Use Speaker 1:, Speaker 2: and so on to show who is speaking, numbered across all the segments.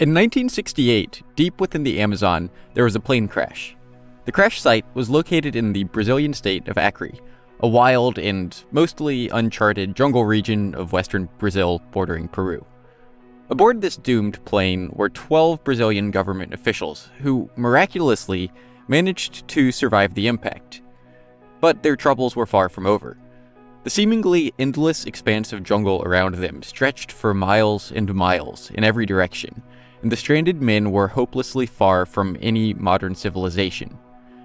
Speaker 1: In 1968, deep within the Amazon, there was a plane crash. The crash site was located in the Brazilian state of Acre, a wild and mostly uncharted jungle region of western Brazil bordering Peru. Aboard this doomed plane were 12 Brazilian government officials who, miraculously, managed to survive the impact. But their troubles were far from over. The seemingly endless expanse of jungle around them stretched for miles and miles in every direction, and the stranded men were hopelessly far from any modern civilization.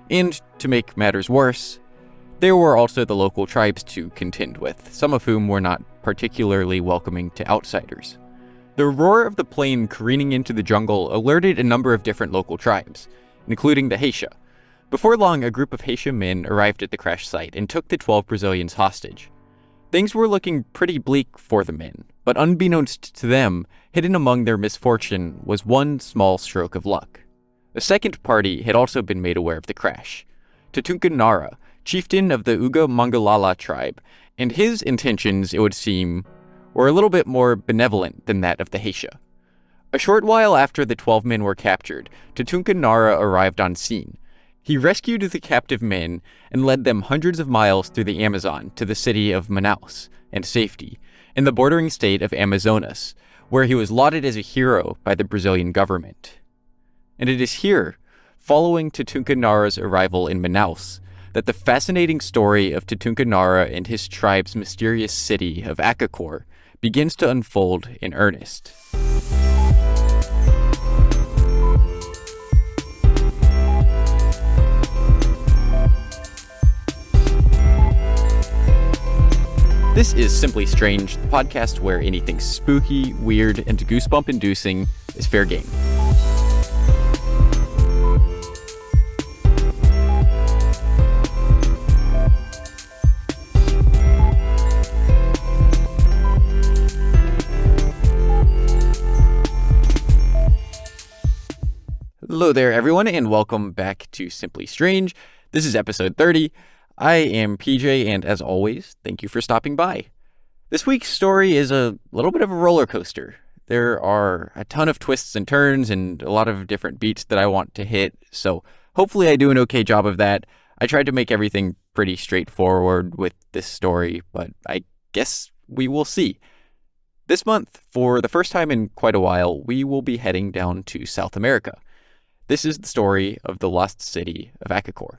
Speaker 1: And, to make matters worse, there were also the local tribes to contend with, some of whom were not particularly welcoming to outsiders. The roar of the plane careening into the jungle alerted a number of different local tribes, including the Haisha. Before long, a group of Haisha men arrived at the crash site and took the 12 Brazilians hostage. Things were looking pretty bleak for the men, but unbeknownst to them, hidden among their misfortune was one small stroke of luck. A second party had also been made aware of the crash. Tatanka Nara, chieftain of the Uga Mangalala tribe, and his intentions, it would seem, were a little bit more benevolent than that of the Haisha. A short while after the 12 men were captured, Tatanka Nara arrived on scene. He rescued the captive men and led them hundreds of miles through the Amazon to the city of Manaus and safety, in the bordering state of Amazonas, where he was lauded as a hero by the Brazilian government. And it is here, following Tatanka Nara's arrival in Manaus, that the fascinating story of Tatanka Nara and his tribe's mysterious city of Akakor begins to unfold in earnest. This is Simply Strange, the podcast where anything spooky, weird, and goosebump-inducing is fair game. Hello there, everyone, and welcome back to Simply Strange. This is episode 30. I am PJ, and as always, thank you for stopping by. This week's story is a little bit of a roller coaster. There are a ton of twists and turns and a lot of different beats that I want to hit, so hopefully I do an okay job of that. I tried to make everything pretty straightforward with this story, but I guess we will see. This month, for the first time in quite a while, we will be heading down to South America. This is the story of the lost city of Akakor.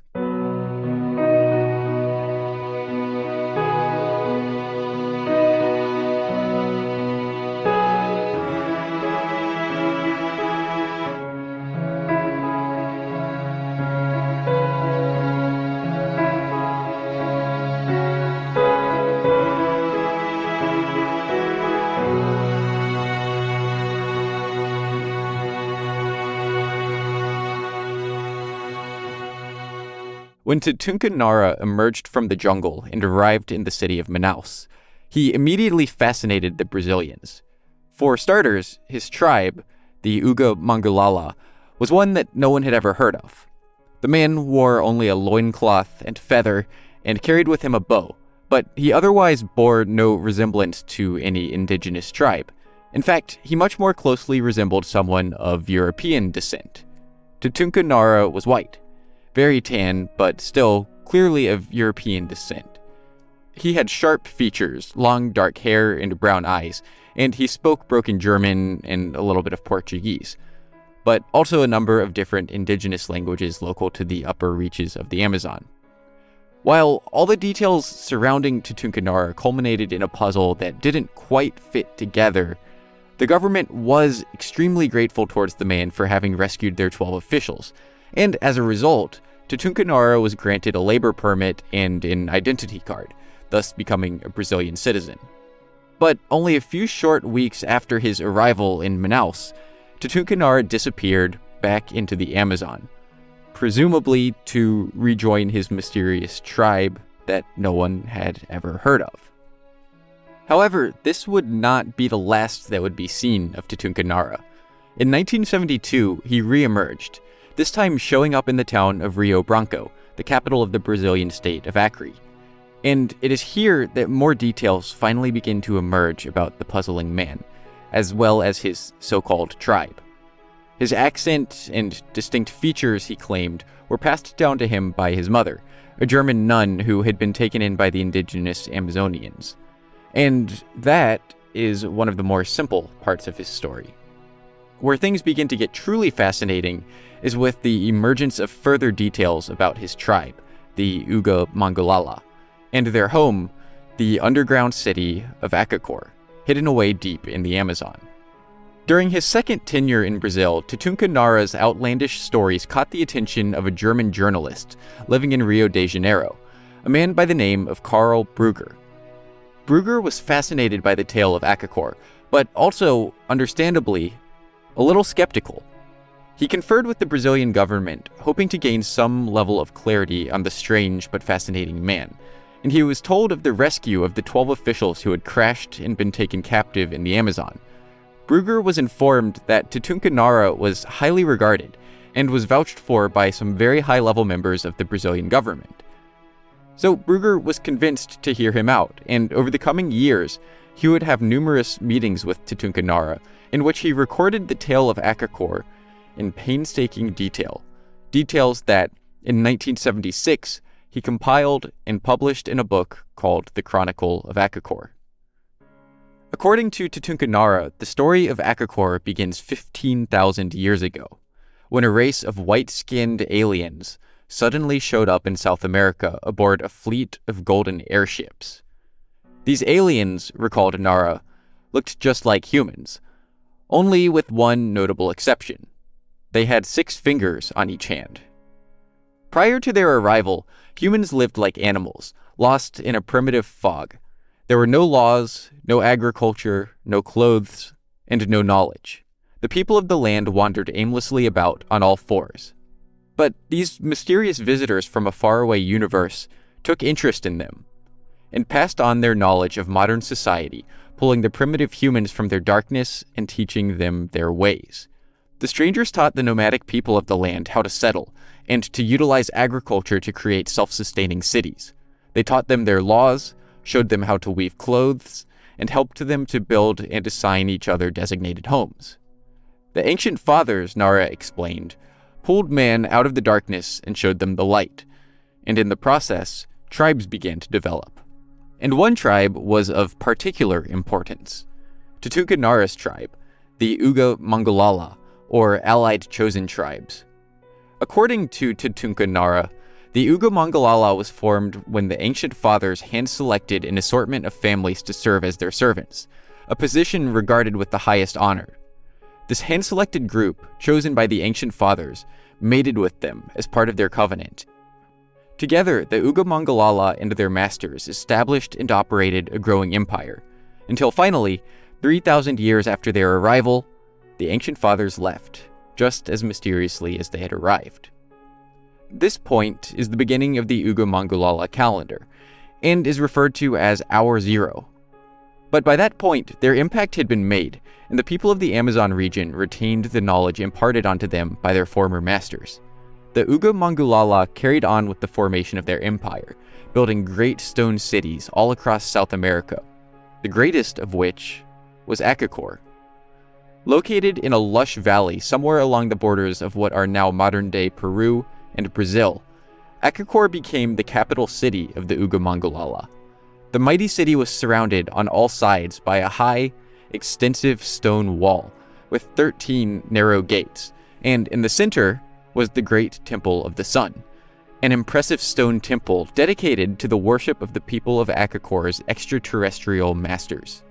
Speaker 1: When Tatanka Nara emerged from the jungle and arrived in the city of Manaus, he immediately fascinated the Brazilians. For starters, his tribe, the Uga Mangalala, was one that no one had ever heard of. The man wore only a loincloth and feather and carried with him a bow, but he otherwise bore no resemblance to any indigenous tribe. In fact, he much more closely resembled someone of European descent. Tatanka Nara was white, very tan, but still clearly of European descent. He had sharp features, long dark hair, and brown eyes, and he spoke broken German and a little bit of Portuguese, but also a number of different indigenous languages local to the upper reaches of the Amazon. While all the details surrounding Tatanka Nara culminated in a puzzle that didn't quite fit together, the government was extremely grateful towards the man for having rescued their 12 officials, and as a result, Tatanka Nara was granted a labor permit and an identity card, thus becoming a Brazilian citizen. But only a few short weeks after his arrival in Manaus, Tatanka Nara disappeared back into the Amazon, presumably to rejoin his mysterious tribe that no one had ever heard of. However, this would not be the last that would be seen of Tatanka Nara. In 1972, he re-emerged, this time showing up in the town of Rio Branco, the capital of the Brazilian state of Acre. And it is here that more details finally begin to emerge about the puzzling man, as well as his so-called tribe. His accent and distinct features, he claimed, were passed down to him by his mother, a German nun who had been taken in by the indigenous Amazonians. And that is one of the more simple parts of his story. Where things begin to get truly fascinating is with the emergence of further details about his tribe, the Uga Mangulala, and their home, the underground city of Akakor, hidden away deep in the Amazon. During his second tenure in Brazil, Tatanka Nara's outlandish stories caught the attention of a German journalist living in Rio de Janeiro, a man by the name of Karl Brugger. Brugger was fascinated by the tale of Akakor, but also, understandably, a little skeptical. He conferred with the Brazilian government, hoping to gain some level of clarity on the strange but fascinating man, and he was told of the rescue of the 12 officials who had crashed and been taken captive in the Amazon. Brugger was informed that Tatanka Nara was highly regarded and was vouched for by some very high-level members of the Brazilian government. So Brugger was convinced to hear him out, and over the coming years, he would have numerous meetings with Tatanka Nara, in which he recorded the tale of Akakor in painstaking detail, details that, in 1976, he compiled and published in a book called The Chronicle of Akakor. According to Tatanka Nara, the story of Akakor begins 15,000 years ago, when a race of white-skinned aliens suddenly showed up in South America aboard a fleet of golden airships. These aliens, recalled Nara, looked just like humans, only with one notable exception. They had 6 fingers on each hand. Prior to their arrival, humans lived like animals, lost in a primitive fog. There were no laws, no agriculture, no clothes, and no knowledge. The people of the land wandered aimlessly about on all fours. But these mysterious visitors from a faraway universe took interest in them, and passed on their knowledge of modern society, pulling the primitive humans from their darkness and teaching them their ways. The strangers taught the nomadic people of the land how to settle, and to utilize agriculture to create self-sustaining cities. They taught them their laws, showed them how to weave clothes, and helped them to build and assign each other designated homes. The ancient fathers, Nara explained, pulled man out of the darkness and showed them the light, and in the process, tribes began to develop. And one tribe was of particular importance. Tatanka Nara's tribe, the Uga Mangulala, or Allied Chosen Tribes. According to Tatanka Nara, the Uga Mangulala was formed when the ancient fathers hand-selected an assortment of families to serve as their servants, a position regarded with the highest honor. This hand-selected group, chosen by the ancient fathers, mated with them as part of their covenant. Together, the Uga Mangulala and their masters established and operated a growing empire, until finally, 3,000 years after their arrival, the ancient fathers left, just as mysteriously as they had arrived. This point is the beginning of the Uga Mangulala calendar, and is referred to as Hour Zero. But by that point, their impact had been made, and the people of the Amazon region retained the knowledge imparted onto them by their former masters. The Uga Mangulala carried on with the formation of their empire, building great stone cities all across South America, the greatest of which was Akakor. Located in a lush valley somewhere along the borders of what are now modern-day Peru and Brazil, Akakor became the capital city of the Uga Mangulala. The mighty city was surrounded on all sides by a high, extensive stone wall with 13 narrow gates, and in the center was the Great Temple of the Sun, an impressive stone temple dedicated to the worship of the people of Akakor's extraterrestrial masters.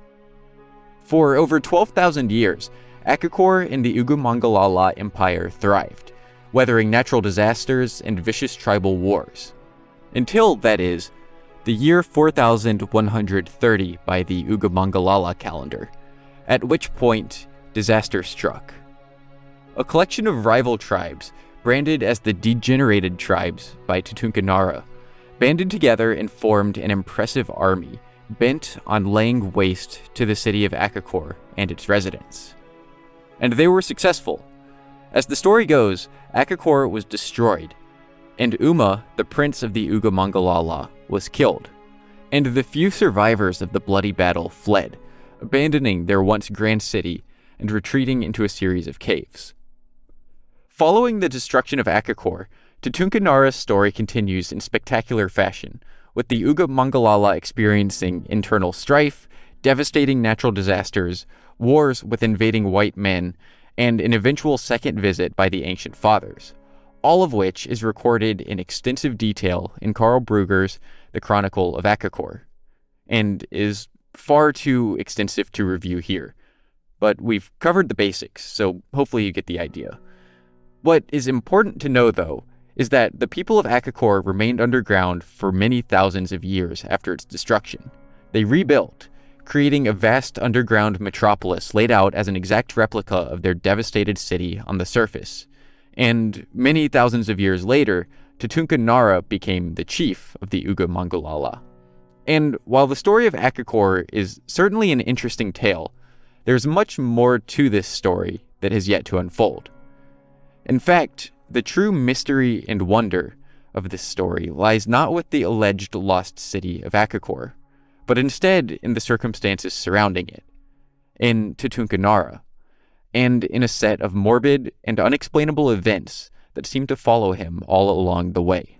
Speaker 1: For over 12,000 years, Akakor and the Uga Mangulala Empire thrived, weathering natural disasters and vicious tribal wars. Until, that is, the year 4130 by the Uga Mangulala calendar, at which point disaster struck. A collection of rival tribes, branded as the Degenerated Tribes by Tatanka Nara, banded together and formed an impressive army bent on laying waste to the city of Akakor and its residents. And they were successful. As the story goes, Akakor was destroyed, and Uma, the prince of the Uga Mangulala, was killed, and the few survivors of the bloody battle fled, abandoning their once grand city and retreating into a series of caves. Following the destruction of Akakor, Tatanka Nara's story continues in spectacular fashion, with the Uga Mangalala experiencing internal strife, devastating natural disasters, wars with invading white men, and an eventual second visit by the Ancient Fathers, all of which is recorded in extensive detail in Karl Brugger's The Chronicle of Akakor, and is far too extensive to review here. But we've covered the basics, so hopefully you get the idea. What is important to know, though, is that the people of Akakor remained underground for many thousands of years after its destruction. They rebuilt, creating a vast underground metropolis laid out as an exact replica of their devastated city on the surface. And many thousands of years later, Tatanka Nara became the chief of the Uga Mangalala. And while the story of Akakor is certainly an interesting tale, there's much more to this story that has yet to unfold. In fact, the true mystery and wonder of this story lies not with the alleged lost city of Akakor, but instead in the circumstances surrounding it, in Tatanka Nara, and in a set of morbid and unexplainable events that seem to follow him all along the way.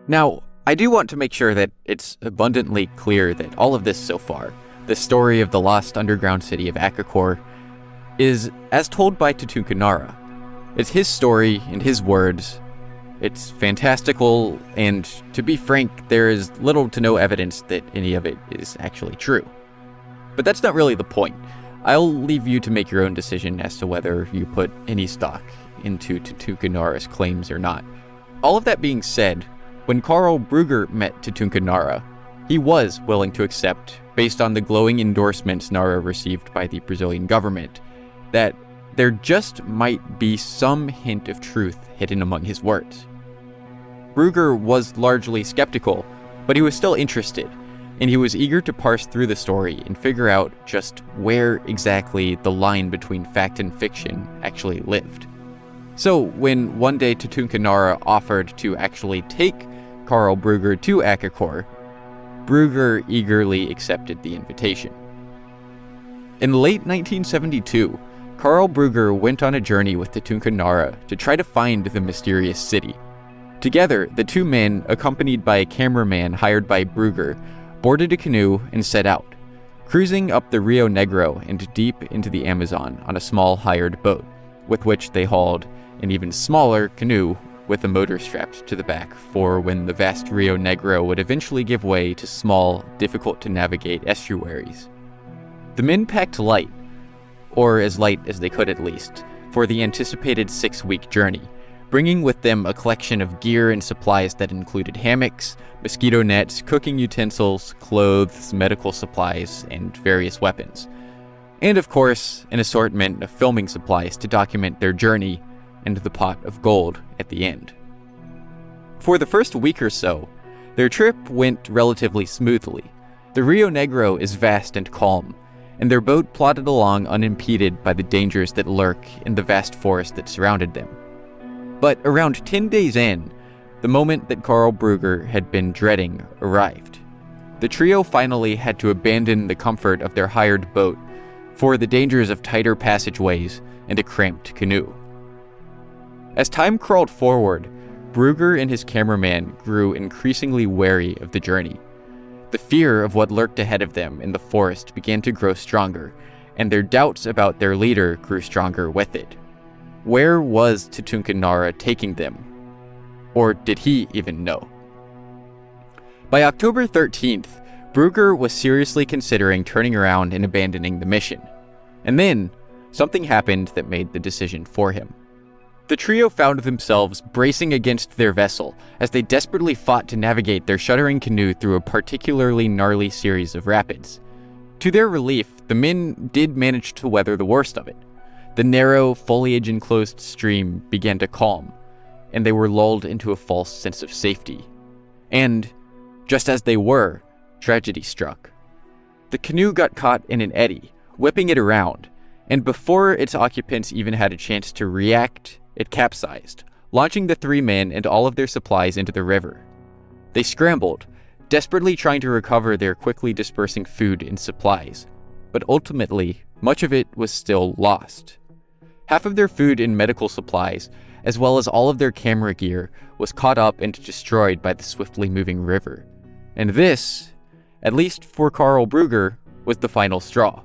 Speaker 1: Now, I do want to make sure that it's abundantly clear that all of this so far, the story of the lost underground city of Akakor, is as told by Tatanka Nara. It's his story and his words. It's fantastical, and to be frank, there is little to no evidence that any of it is actually true. But that's not really the point. I'll leave you to make your own decision as to whether you put any stock into Tatanka Nara's claims or not. All of that being said, when Karl Brugger met Tatanka Nara, he was willing to accept, based on the glowing endorsements Nara received by the Brazilian government, that there just might be some hint of truth hidden among his words. Brugger was largely skeptical, but he was still interested, and he was eager to parse through the story and figure out just where exactly the line between fact and fiction actually lived. So when one day Tatanka Nara offered to actually take Karl Brugger to Akakor, Brugger eagerly accepted the invitation. In late 1972, Karl Brugger went on a journey with Tatanka Nara to try to find the mysterious city. Together, the two men, accompanied by a cameraman hired by Brugger, boarded a canoe and set out, cruising up the Rio Negro and deep into the Amazon on a small hired boat, with which they hauled an even smaller canoe with a motor strapped to the back for when the vast Rio Negro would eventually give way to small, difficult-to-navigate estuaries. The men packed light, or as light as they could at least, for the anticipated 6-week journey, bringing with them a collection of gear and supplies that included hammocks, mosquito nets, cooking utensils, clothes, medical supplies, and various weapons. And of course, an assortment of filming supplies to document their journey and the pot of gold at the end. For the first week or so, their trip went relatively smoothly. The Rio Negro is vast and calm, and their boat plodded along unimpeded by the dangers that lurk in the vast forest that surrounded them. But around 10 days in, the moment that Karl Brugger had been dreading arrived. The trio finally had to abandon the comfort of their hired boat for the dangers of tighter passageways and a cramped canoe. As time crawled forward, Brugger and his cameraman grew increasingly wary of the journey. The fear of what lurked ahead of them in the forest began to grow stronger, and their doubts about their leader grew stronger with it. Where was Tatanka Nara taking them? Or did he even know? By October 13th, Brugger was seriously considering turning around and abandoning the mission. And then, something happened that made the decision for him. The trio found themselves bracing against their vessel as they desperately fought to navigate their shuddering canoe through a particularly gnarly series of rapids. To their relief, the men did manage to weather the worst of it. The narrow, foliage-enclosed stream began to calm, and they were lulled into a false sense of safety. And, just as they were, tragedy struck. The canoe got caught in an eddy, whipping it around, and before its occupants even had a chance to react, it capsized, launching the 3 men and all of their supplies into the river. They scrambled, desperately trying to recover their quickly dispersing food and supplies, but ultimately, much of it was still lost. Half of their food and medical supplies, as well as all of their camera gear, was caught up and destroyed by the swiftly moving river. And this, at least for Karl Brugger, was the final straw.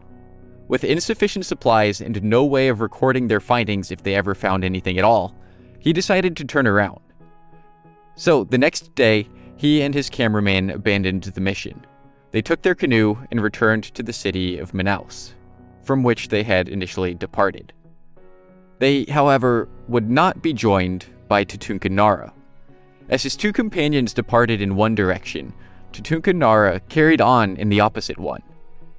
Speaker 1: With insufficient supplies and no way of recording their findings if they ever found anything at all, he decided to turn around. So, the next day, he and his cameraman abandoned the mission. They took their canoe and returned to the city of Manaus, from which they had initially departed. They, however, would not be joined by Tatanka Nara. As his 2 companions departed in one direction, Tatanka Nara carried on in the opposite one.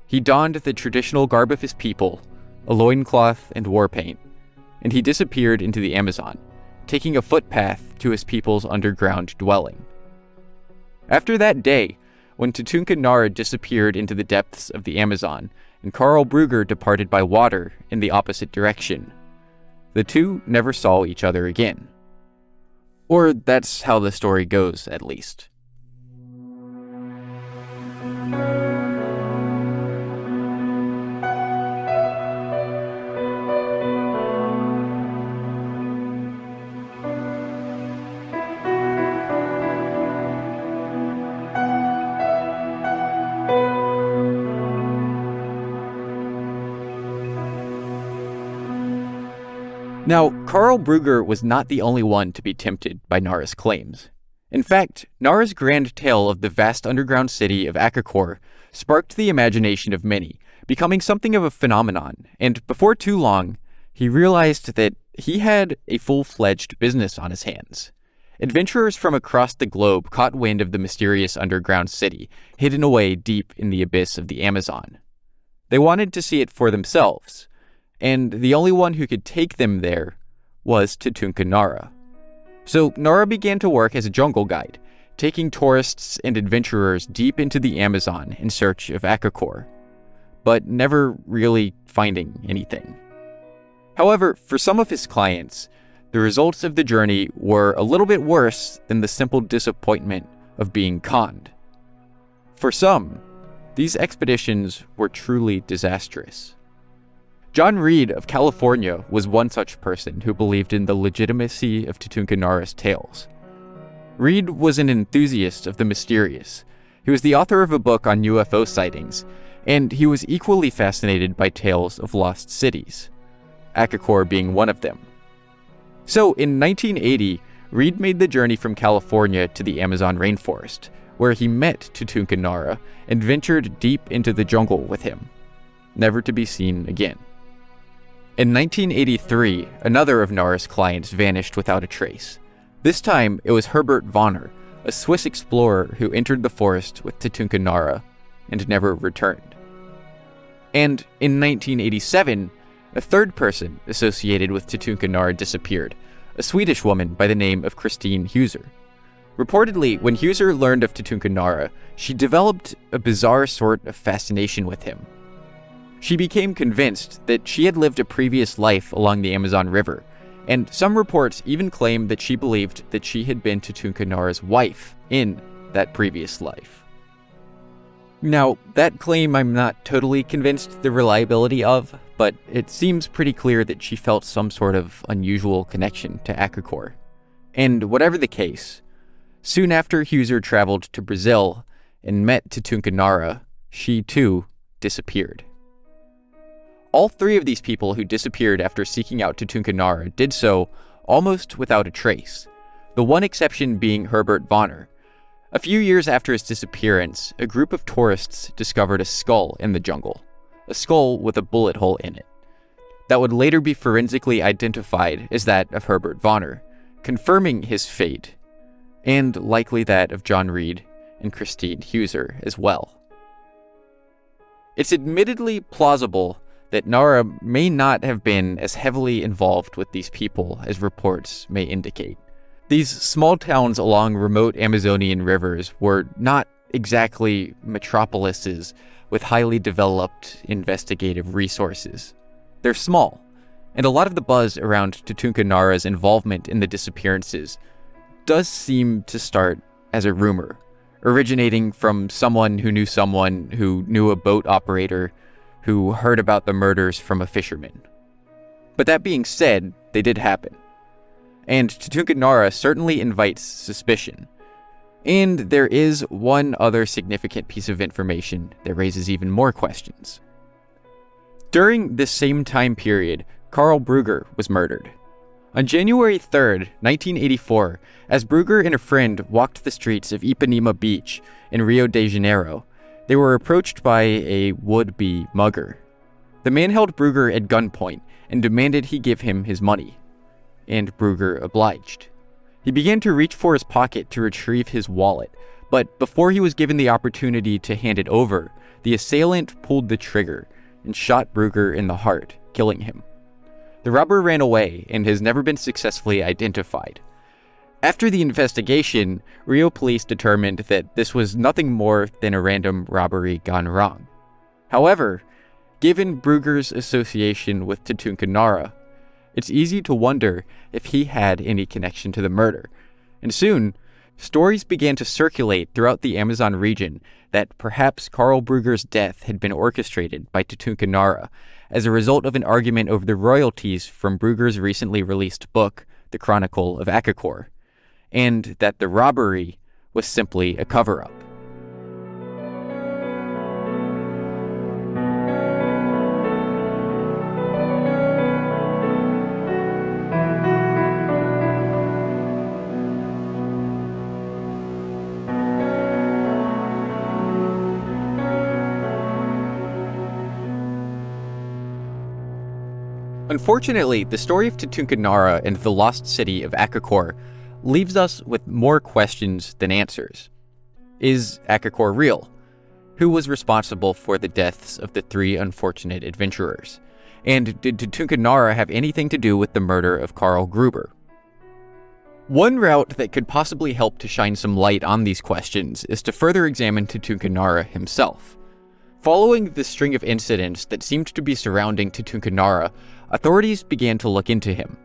Speaker 1: He donned the traditional garb of his people, a loincloth and war paint, and he disappeared into the Amazon, taking a footpath to his people's underground dwelling. After that day, when Tatanka Nara disappeared into the depths of the Amazon, and Karl Brugger departed by water in the opposite direction, the 2 never saw each other again. Or that's how the story goes, at least. Now, Karl Brugger was not the only one to be tempted by Nara's claims. In fact, Nara's grand tale of the vast underground city of Akakor sparked the imagination of many, becoming something of a phenomenon, and before too long, he realized that he had a full-fledged business on his hands. Adventurers from across the globe caught wind of the mysterious underground city, hidden away deep in the abyss of the Amazon. They wanted to see it for themselves, and the only one who could take them there was Tatanka Nara. So Nara began to work as a jungle guide, taking tourists and adventurers deep into the Amazon in search of Akakor, but never really finding anything. However, for some of his clients, the results of the journey were a little bit worse than the simple disappointment of being conned. For some, these expeditions were truly disastrous. John Reed of California was one such person who believed in the legitimacy of Tatanka Nara's tales. Reed was an enthusiast of the mysterious. He was the author of a book on UFO sightings, and he was equally fascinated by tales of lost cities, Akakor being one of them. So, in 1980, Reed made the journey from California to the Amazon rainforest, where he met Tatanka Nara and ventured deep into the jungle with him, never to be seen again. In 1983, another of Nara's clients vanished without a trace. This time, it was Herbert Vonner, a Swiss explorer who entered the forest with Tatanka Nara and never returned. And in 1987, a third person associated with Tatanka Nara disappeared, a Swedish woman by the name of Christine Huser. Reportedly, when Huser learned of Tatanka Nara, she developed a bizarre sort of fascination with him. She became convinced that she had lived a previous life along the Amazon River, and some reports even claim that she believed that she had been Tatanka Nara's wife in that previous life. Now, that claim I'm not totally convinced the reliability of, but it seems pretty clear that she felt some sort of unusual connection to Akakor. And whatever the case, soon after Huser traveled to Brazil and met Tatanka Nara, she too disappeared. All 3 of these people who disappeared after seeking out Tatanka Nara did so almost without a trace, the one exception being Herbert Vonner. A few years after his disappearance, a group of tourists discovered a skull in the jungle, a skull with a bullet hole in it, that would later be forensically identified as that of Herbert Vonner, confirming his fate, and likely that of John Reed and Christine Huser as well. It's admittedly plausible that Nara may not have been as heavily involved with these people as reports may indicate. These small towns along remote Amazonian rivers were not exactly metropolises with highly developed investigative resources. They're small, and a lot of the buzz around Tatanka Nara's involvement in the disappearances does seem to start as a rumor, originating from someone who knew a boat operator who heard about the murders from a fisherman. But that being said, they did happen. And Tatanka Nara certainly invites suspicion. And there is one other significant piece of information that raises even more questions. During this same time period, Karl Brugger was murdered. On January 3rd, 1984, as Brugger and a friend walked the streets of Ipanema Beach in Rio de Janeiro, they were approached by a would-be mugger. The man held Brugger at gunpoint and demanded he give him his money, and Brugger obliged. He began to reach for his pocket to retrieve his wallet, but before he was given the opportunity to hand it over, the assailant pulled the trigger and shot Brugger in the heart, killing him. The robber ran away and has never been successfully identified. After the investigation, Rio police determined that this was nothing more than a random robbery gone wrong. However, given Brugger's association with Tatanka Nara, it's easy to wonder if he had any connection to the murder, and soon, stories began to circulate throughout the Amazon region that perhaps Karl Brugger's death had been orchestrated by Tatanka Nara as a result of an argument over the royalties from Brugger's recently released book, The Chronicle of Akakor, and that the robbery was simply a cover-up. Unfortunately, the story of Tatanka Nara and the lost city of Akakor leaves us with more questions than answers. Is Akakor real? Who was responsible for the deaths of the 3 unfortunate adventurers? And did Tatanka Nara have anything to do with the murder of Karl Gruber? One route that could possibly help to shine some light on these questions is to further examine Tatanka Nara himself. Following the string of incidents that seemed to be surrounding Tatanka Nara, authorities began to look into him.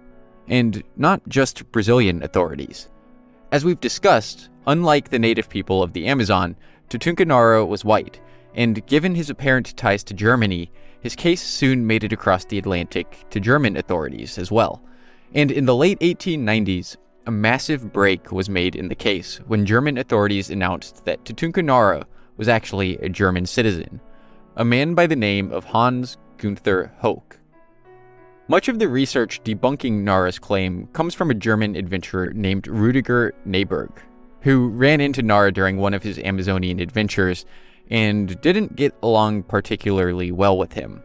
Speaker 1: And not just Brazilian authorities. As we've discussed, unlike the native people of the Amazon, Tatanka Nara was white, and given his apparent ties to Germany, his case soon made it across the Atlantic to German authorities as well. And in the late 1890s, a massive break was made in the case when German authorities announced that Tatanka Nara was actually a German citizen, a man by the name of Hans Günther Hoch. Much of the research debunking Nara's claim comes from a German adventurer named Rüdiger Neberg, who ran into Nara during one of his Amazonian adventures and didn't get along particularly well with him,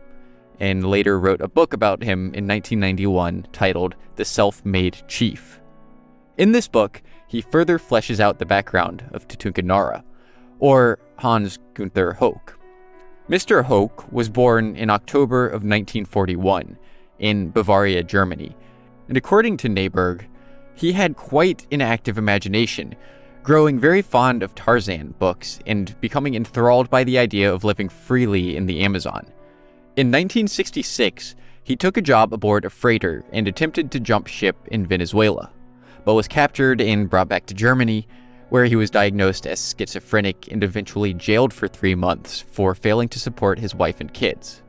Speaker 1: and later wrote a book about him in 1991 titled The Self-Made Chief. In this book, he further fleshes out the background of Tatanka Nara, or Hans Günther Hoch. Mr. Hoch was born in October of 1941 in Bavaria, Germany, and according to Neberg, he had quite an active imagination, growing very fond of Tarzan books and becoming enthralled by the idea of living freely in the Amazon. In 1966, he took a job aboard a freighter and attempted to jump ship in Venezuela, but was captured and brought back to Germany, where he was diagnosed as schizophrenic and eventually jailed for 3 months for failing to support his wife and kids.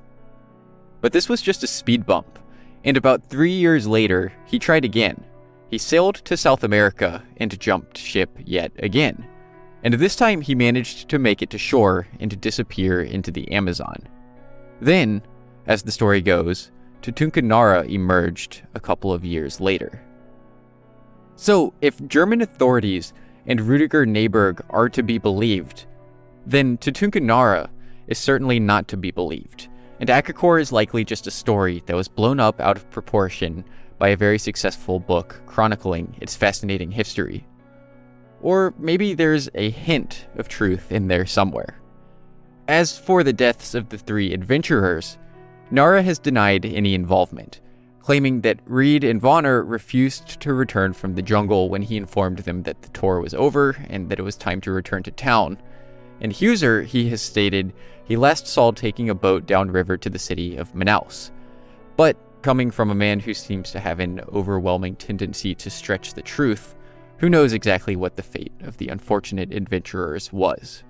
Speaker 1: But this was just a speed bump, and about 3 years later, he tried again. He sailed to South America and jumped ship yet again, and this time he managed to make it to shore and to disappear into the Amazon. Then, as the story goes, Tatanka Nara emerged a couple of years later. So, if German authorities and Rüdiger Neberg are to be believed, then Tatanka Nara is certainly not to be believed, and Akakor is likely just a story that was blown up out of proportion by a very successful book chronicling its fascinating history. Or maybe there's a hint of truth in there somewhere. As for the deaths of the 3 adventurers, Nara has denied any involvement, claiming that Reed and Vonner refused to return from the jungle when he informed them that the tour was over and that it was time to return to town. And Heuser, he has stated, he last saw taking a boat downriver to the city of Manaus. But coming from a man who seems to have an overwhelming tendency to stretch the truth, who knows exactly what the fate of the unfortunate adventurers was.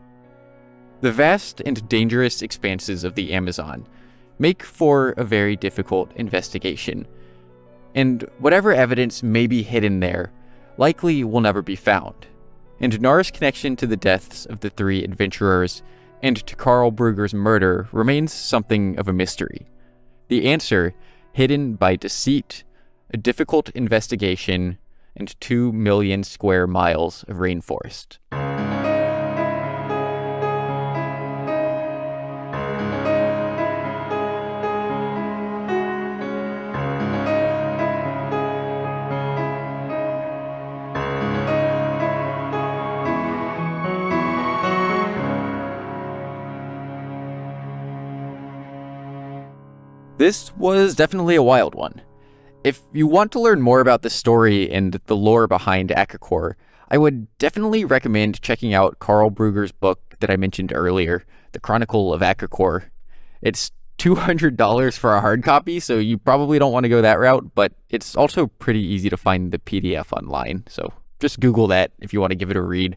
Speaker 1: The vast and dangerous expanses of the Amazon make for a very difficult investigation, and whatever evidence may be hidden there likely will never be found. And Nara's connection to the deaths of the three adventurers and to Karl Brugger's murder remains something of a mystery. The answer, hidden by deceit, a difficult investigation, and 2 million square miles of rainforest. This was definitely a wild one. If you want to learn more about the story and the lore behind Akakor, I would definitely recommend checking out Karl Brugger's book that I mentioned earlier, The Chronicle of Akakor. It's $200 for a hard copy, so you probably don't want to go that route, but it's also pretty easy to find the PDF online, so just Google that if you want to give it a read.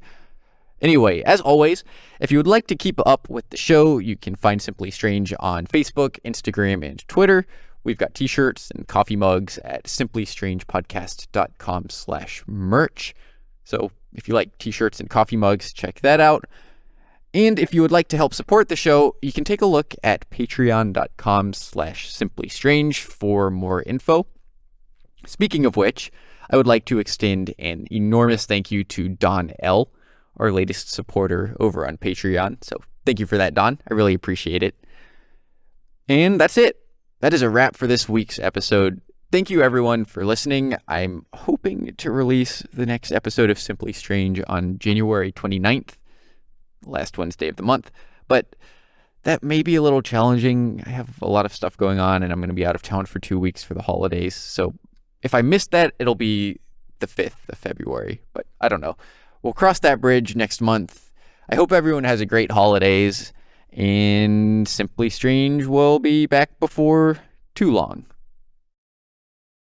Speaker 1: Anyway, as always, if you would like to keep up with the show, you can find Simply Strange on Facebook, Instagram, and Twitter. We've got t-shirts and coffee mugs at simplystrangepodcast.com/merch. So if you like t-shirts and coffee mugs, check that out. And if you would like to help support the show, you can take a look at patreon.com/simplystrange for more info. Speaking of which, I would like to extend an enormous thank you to Don L., our latest supporter over on Patreon. So thank you for that, Don. I really appreciate it. And that's it. That is a wrap for this week's episode. Thank you, everyone, for listening. I'm hoping to release the next episode of Simply Strange on January 29th, last Wednesday of the month. But that may be a little challenging. I have a lot of stuff going on, and I'm going to be out of town for 2 weeks for the holidays. So if I missed that, it'll be the 5th of February. But I don't know. We'll cross that bridge next month. I hope everyone has a great holidays, and Simply Strange will be back before too long.